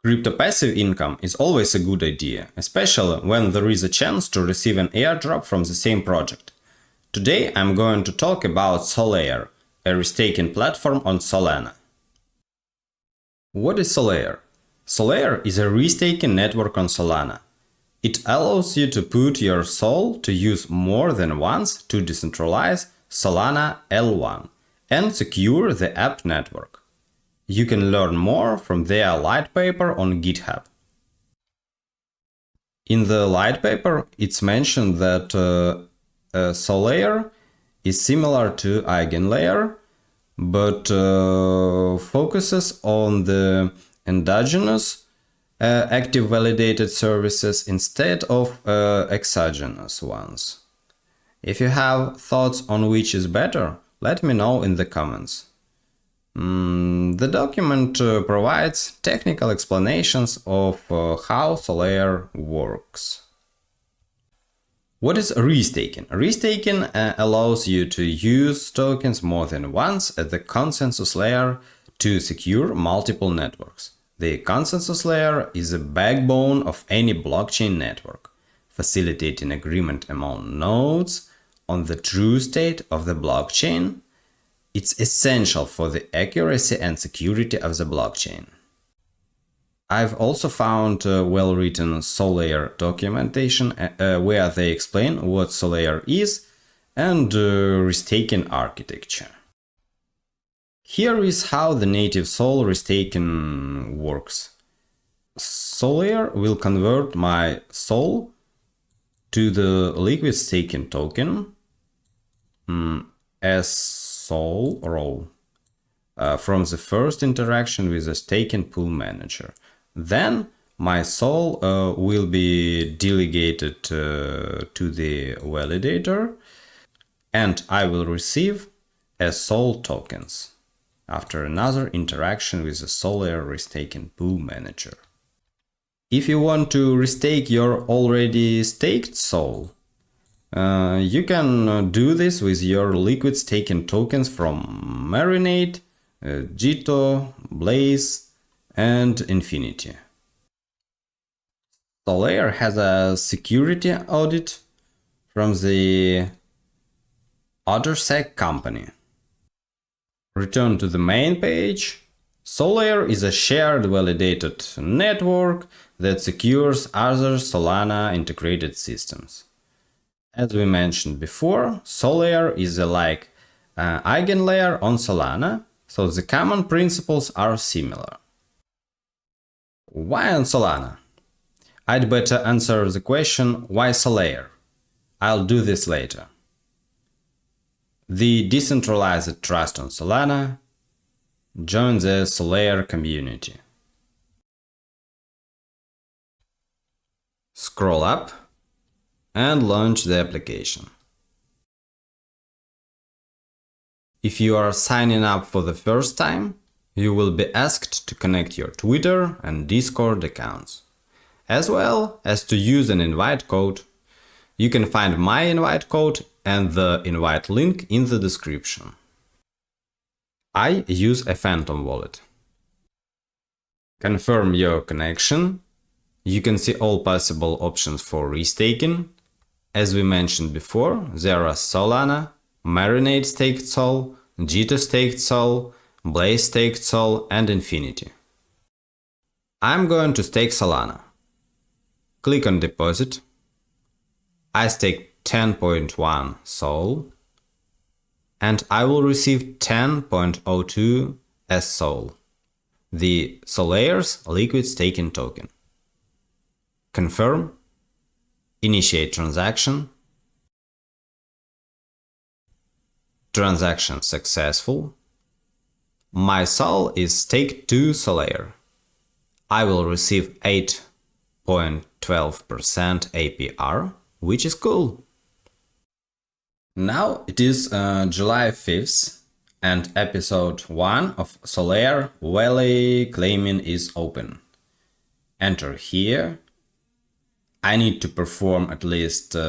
Crypto passive income is always a good idea, especially when there is a chance to receive an airdrop from the same project. Today I'm going to talk about Solayer, a restaking platform on Solana. What is Solayer? Solayer is a restaking network on Solana. It allows you to put your Sol to use more than once to decentralize Solana L1 and secure the app network. You can learn more from their white paper on GitHub. In the white paper, it's mentioned that Solayer is similar to Eigenlayer, but focuses on the endogenous active validated services instead of exogenous ones. If you have thoughts on which is better, let me know in the comments. The document provides technical explanations of how Solayer works. What is restaking? Restaking allows you to use tokens more than once at the consensus layer to secure multiple networks. The consensus layer is the backbone of any blockchain network, facilitating agreement among nodes on the true state of the blockchain. It's essential for the accuracy and security of the blockchain. I've also found well-written Solayer documentation where they explain what Solayer is and restaking architecture. Here is how the native Sol restaking works. Solayer will convert my Sol to the liquid staking token as Sol row from the first interaction with the staking pool manager. Then my Sol will be delegated to the validator and I will receive as Sol tokens after another interaction with the Solayer restaking pool manager. If you want to restake your already staked Sol, you can do this with your liquid staking tokens from Marinade, Jito, Blaze, and Infinity. Solayer has a security audit from the OtterSec company. Return to the main page. Solayer is a shared validated network that secures other Solana integrated systems. As we mentioned before, Solayer is like Eigenlayer on Solana, so the common principles are similar. Why on Solana? I'd better answer the question why Solayer. I'll do this later. The decentralized trust on Solana. Join the Solayer community. Scroll up and launch the application. If you are signing up for the first time, you will be asked to connect your Twitter and Discord accounts, as well as to use an invite code. You can find my invite code and the invite link in the description. I use a Phantom wallet. Confirm your connection. You can see all possible options for restaking. As we mentioned before, there are Solana, Marinade staked Sol, Jito staked Sol, Blaze staked Sol, and Infinity. I'm going to stake Solana. Click on deposit. I stake 10.1 Sol and I will receive 10.02 as Sol, the Solayer's liquid staking token. Confirm. Initiate transaction. Transaction successful. My Sol is staked to Solayer. I will receive 8.12% APR, which is cool. Now it is July 5th and episode 1 of Solayer Valley claiming is open. Enter here. I need to perform at least 3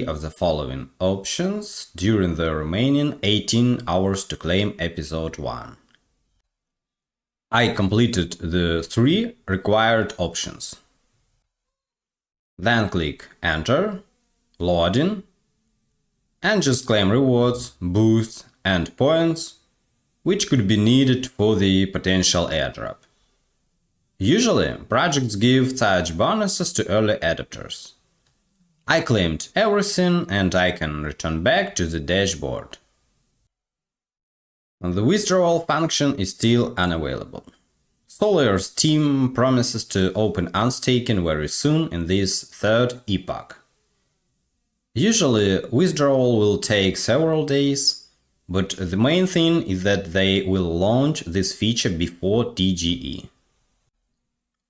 of the following options during the remaining 18 hours to claim episode 1. I completed the 3 required options. Then click Enter, Loading, and just claim rewards, boosts, and points, which could be needed for the potential airdrop. Usually, projects give such bonuses to early adopters. I claimed everything and I can return back to the dashboard. The withdrawal function is still unavailable. Solayer's team promises to open unstaking very soon in this 3rd epoch. Usually, withdrawal will take several days, but the main thing is that they will launch this feature before TGE.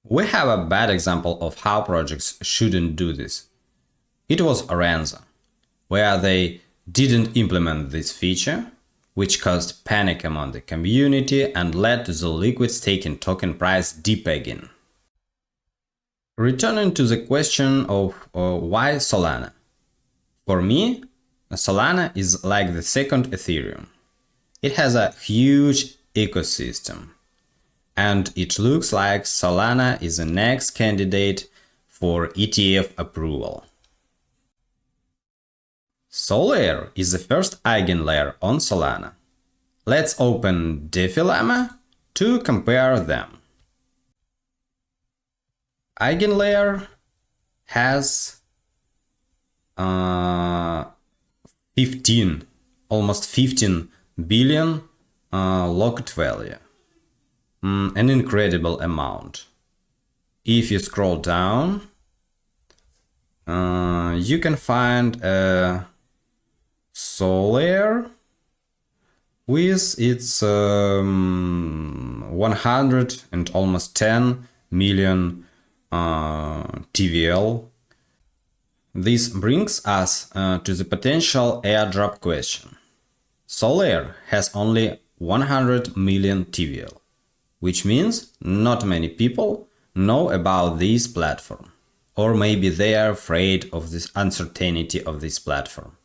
We have a bad example of how projects shouldn't do this. It was Aranza, where they didn't implement this feature, which caused panic among the community and led to the liquid staking token price depegging. Returning to the question of why Solana. For me, Solana is like the second Ethereum. It has a huge ecosystem, and it looks like Solana is the next candidate for ETF approval. Solayer is the first Eigenlayer on Solana. Let's open Defilama to compare them. Eigenlayer has almost 15 billion locked value. An incredible amount. If you scroll down, you can find a Solayer with its 100 and almost 10 million TVL. This brings us to the potential airdrop question. Solayer has only 100 million TVL, which means not many people know about this platform, or maybe they are afraid of this uncertainty of this platform.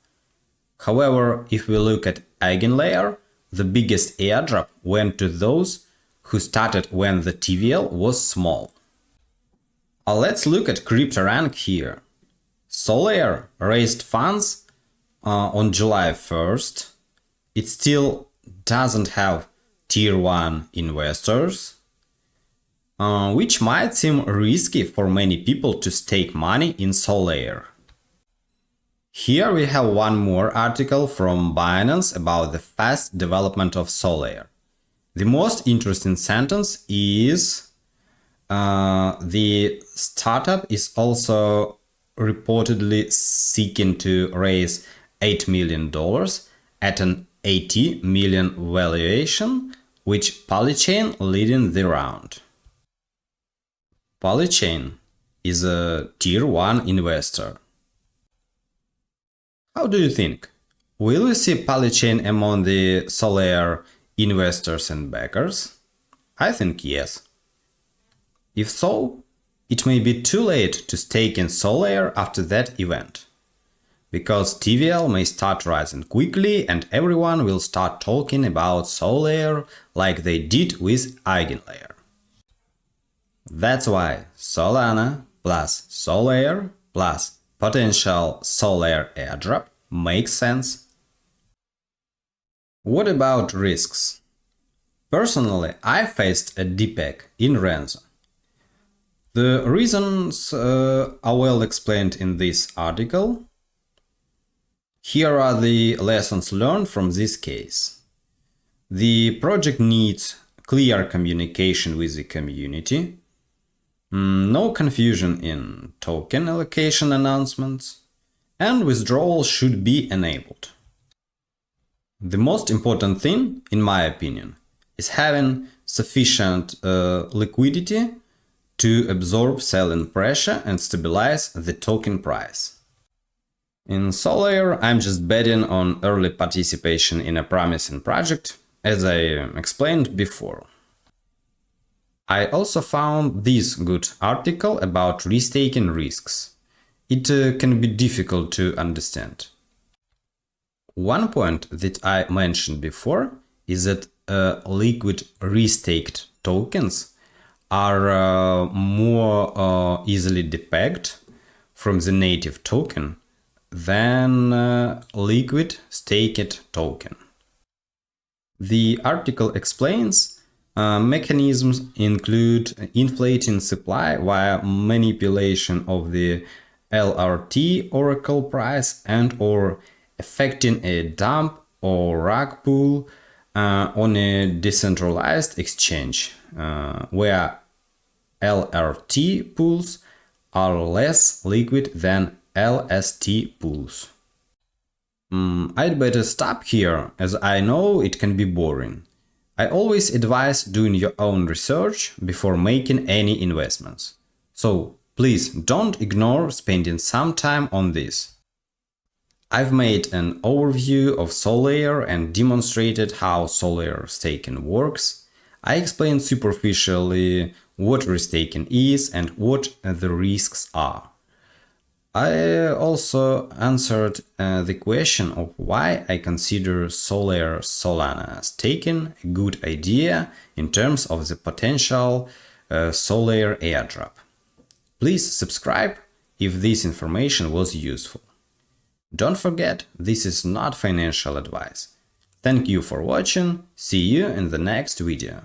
However, if we look at Eigenlayer, the biggest airdrop went to those who started when the TVL was small. Let's look at CryptoRank here. Solayer raised funds on July 1st. It still doesn't have tier 1 investors, which might seem risky for many people to stake money in Solayer. Here we have one more article from Binance about the fast development of Solayer. The most interesting sentence is the startup is also reportedly seeking to raise $8 million at an 80 million valuation, which Polychain leading the round. Polychain is a tier 1 investor. How do you think? Will we see Polychain among the Solayer investors and backers? I think yes. If so, it may be too late to stake in Solayer after that event, because TVL may start rising quickly and everyone will start talking about Solayer like they did with Eigenlayer. That's why Solana plus Solayer plus potential Solayer airdrop makes sense. What about risks? Personally, I faced a Depeg in Renzo. The reasons are well explained in this article. Here are the lessons learned from this case. The project needs clear communication with the community, no confusion in token allocation announcements, and withdrawal should be enabled. The most important thing, in my opinion, is having sufficient liquidity to absorb selling pressure and stabilize the token price. In Solayer, I'm just betting on early participation in a promising project, as I explained before. I also found this good article about restaking risks. It can be difficult to understand. One point that I mentioned before is that a liquid restaked tokens are more easily depegged from the native token than liquid staked token. The article explains mechanisms include inflating supply via manipulation of the LRT oracle price and/or affecting a dump or rug pool on a decentralized exchange, where LRT pools are less liquid than LST pools. I'd better stop here, as I know it can be boring. I always advise doing your own research before making any investments. So please don't ignore spending some time on this. I've made an overview of Solayer and demonstrated how Solayer staking works. I explained superficially what restaking is and what the risks are. I also answered the question of why I consider Solayer Solana staking a good idea in terms of the potential Solayer Airdrop. Please subscribe if this information was useful. Don't forget, this is not financial advice. Thank you for watching, see you in the next video.